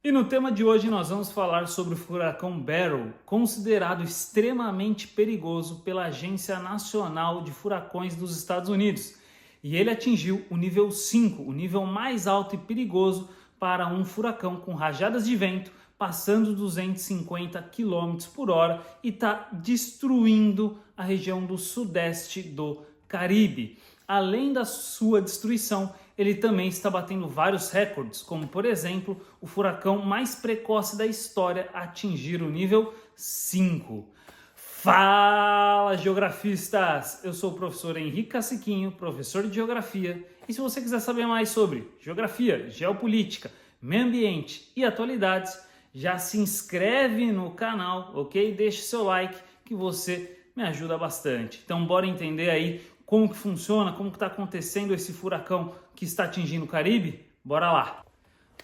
E no tema de hoje nós vamos falar sobre o furacão Beryl, considerado extremamente perigoso pela Agência Nacional de Furacões dos Estados Unidos. E ele atingiu o nível 5, o nível mais alto e perigoso para um furacão com rajadas de vento passando 250 km por hora e está destruindo a região do sudeste do Caribe. Além da sua destruição, ele também está batendo vários recordes, como por exemplo, o furacão mais precoce da história a atingir o nível 5. Fala, geografistas! Eu sou o professor Henrique Caciquinho, professor de Geografia, e se você quiser saber mais sobre geografia, geopolítica, meio ambiente e atualidades, já se inscreve no canal, ok? Deixe seu like que você me ajuda bastante. Então bora entender aí como que funciona, como que está acontecendo esse furacão que está atingindo o Caribe? Bora lá!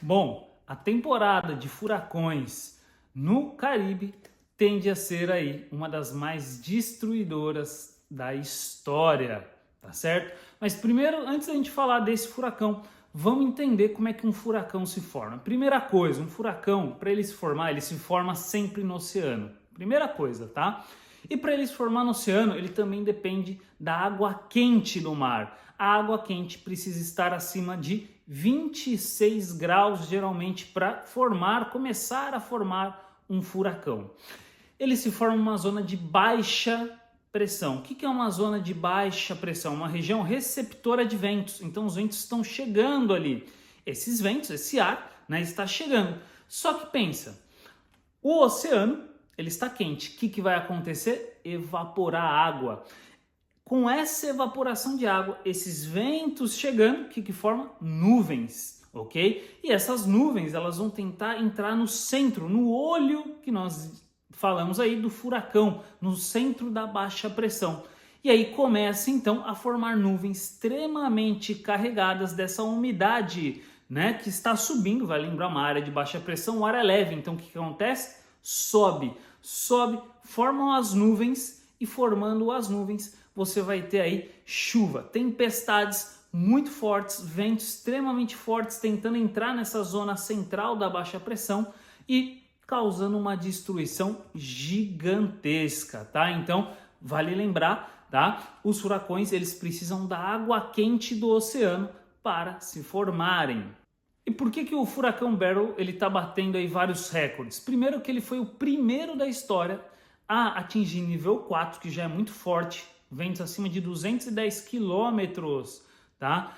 Bom, a temporada de furacões no Caribe tende a ser aí uma das mais destruidoras da história, tá certo? Mas primeiro, antes da gente falar desse furacão, vamos entender como é que um furacão se forma. Primeira coisa, um furacão, para ele se formar, ele se forma sempre no oceano. Primeira coisa, tá? E para ele se formar no oceano, ele também depende da água quente do mar. A água quente precisa estar acima de 26 graus, geralmente, para começar a formar um furacão. Ele se forma em uma zona de baixa pressão. O que é uma zona de baixa pressão? Uma região receptora de ventos. Então os ventos estão chegando ali. Esses ventos, esse ar, né, está chegando. Só que pensa, o oceano ele está quente. O que vai acontecer? Evaporar água. Com essa evaporação de água, esses ventos chegando, o que forma? Nuvens, ok? E essas nuvens, elas vão tentar entrar no centro, no olho que nós falamos aí do furacão, no centro da baixa pressão. E aí começa então a formar nuvens extremamente carregadas dessa umidade, né, que está subindo. Vai lembrar uma área de baixa pressão, o ar é leve, então o que acontece? Sobe, formam as nuvens e formando as nuvens você vai ter aí chuva, tempestades muito fortes, ventos extremamente fortes tentando entrar nessa zona central da baixa pressão e causando uma destruição gigantesca, tá? Então, vale lembrar, tá? Os furacões, eles precisam da água quente do oceano para se formarem. E por que o furacão Beryl ele está batendo aí vários recordes? Primeiro que ele foi o primeiro da história a atingir nível 4, que já é muito forte, ventos acima de 210 quilômetros, tá?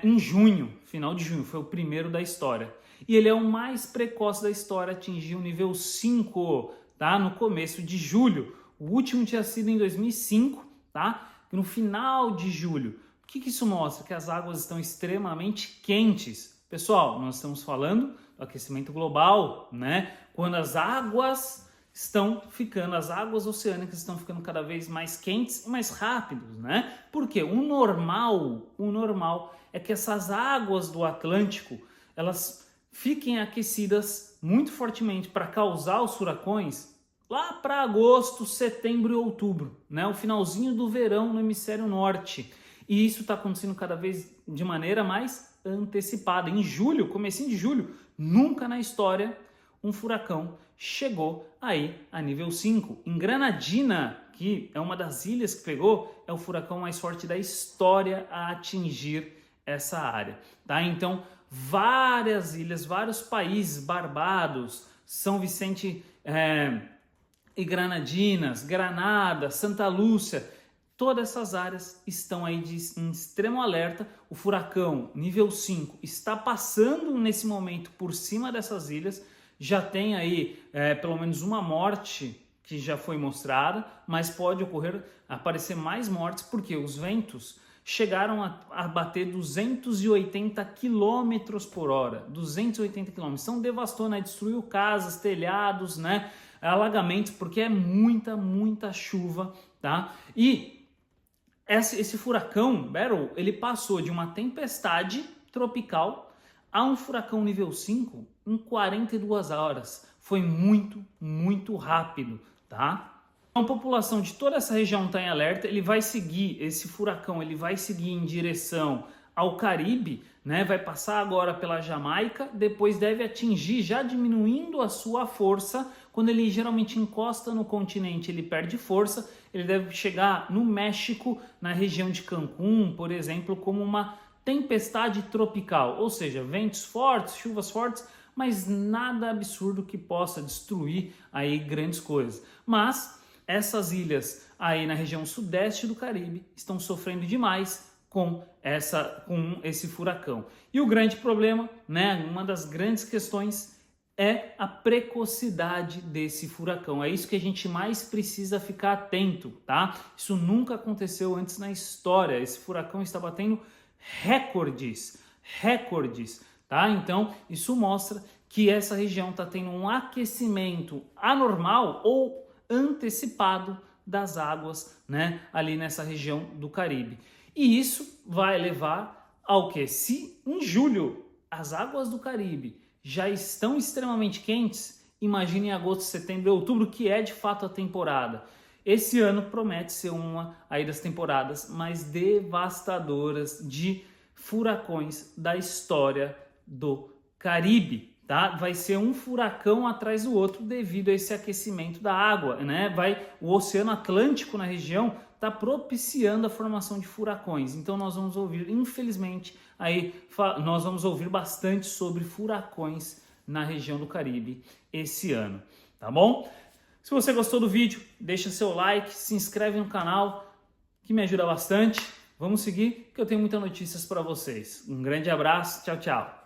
Em junho, final de junho, foi o primeiro da história. E ele é o mais precoce da história, atingiu o nível 5, tá? No começo de julho. O último tinha sido em 2005, tá? No final de julho. O que isso mostra? Que as águas estão extremamente quentes. Pessoal, nós estamos falando do aquecimento global, né? Quando as águas oceânicas estão ficando cada vez mais quentes e mais rápidos, né? Porque o normal é que essas águas do Atlântico, elas fiquem aquecidas muito fortemente para causar os furacões lá para agosto, setembro e outubro, né? O finalzinho do verão no hemisfério norte. E isso está acontecendo cada vez de maneira mais antecipada. Em julho, comecinho de julho, nunca na história um furacão chegou aí a nível 5. Em Granadina, que é uma das ilhas que pegou, é o furacão mais forte da história a atingir essa área, tá? Então, várias ilhas, vários países, Barbados, São Vicente e Granadinas, Granada, Santa Lúcia, todas essas áreas estão aí em extremo alerta. O furacão nível 5 está passando nesse momento por cima dessas ilhas. Já tem aí pelo menos uma morte que já foi mostrada, mas pode aparecer mais mortes porque os ventos chegaram a bater 280 km por hora. 280 km. Então devastou, né? Destruiu casas, telhados, né? Alagamentos, porque é muita chuva, tá? E esse furacão Beryl, ele passou de uma tempestade tropical a um furacão nível 5 em 42 horas. Foi muito rápido, tá? A população de toda essa região está em alerta. Esse furacão ele vai seguir em direção ao Caribe, né? Vai passar agora pela Jamaica, depois deve atingir, já diminuindo a sua força. Quando ele geralmente encosta no continente, ele perde força. Ele deve chegar no México, na região de Cancún, por exemplo, como uma tempestade tropical, ou seja, ventos fortes, chuvas fortes, mas nada absurdo que possa destruir aí grandes coisas. Mas essas ilhas aí na região sudeste do Caribe estão sofrendo demais com esse furacão. E o grande problema, né, uma das grandes questões é a precocidade desse furacão. É isso que a gente mais precisa ficar atento, tá? Isso nunca aconteceu antes na história. Esse furacão está batendo recordes, tá? Então, isso mostra que essa região está tendo um aquecimento anormal ou antecipado das águas, né, ali nessa região do Caribe. E isso vai levar ao que? Se em julho as águas do Caribe já estão extremamente quentes, imagine em agosto, setembro e outubro, que é de fato a temporada. Esse ano promete ser uma aí das temporadas mais devastadoras de furacões da história do Caribe, tá? Vai ser um furacão atrás do outro devido a esse aquecimento da água, né? O Oceano Atlântico na região está propiciando a formação de furacões. Então nós vamos ouvir, infelizmente, nós vamos ouvir bastante sobre furacões na região do Caribe esse ano, tá bom? Se você gostou do vídeo, deixa seu like, se inscreve no canal, que me ajuda bastante. Vamos seguir, que eu tenho muitas notícias para vocês. Um grande abraço, tchau, tchau.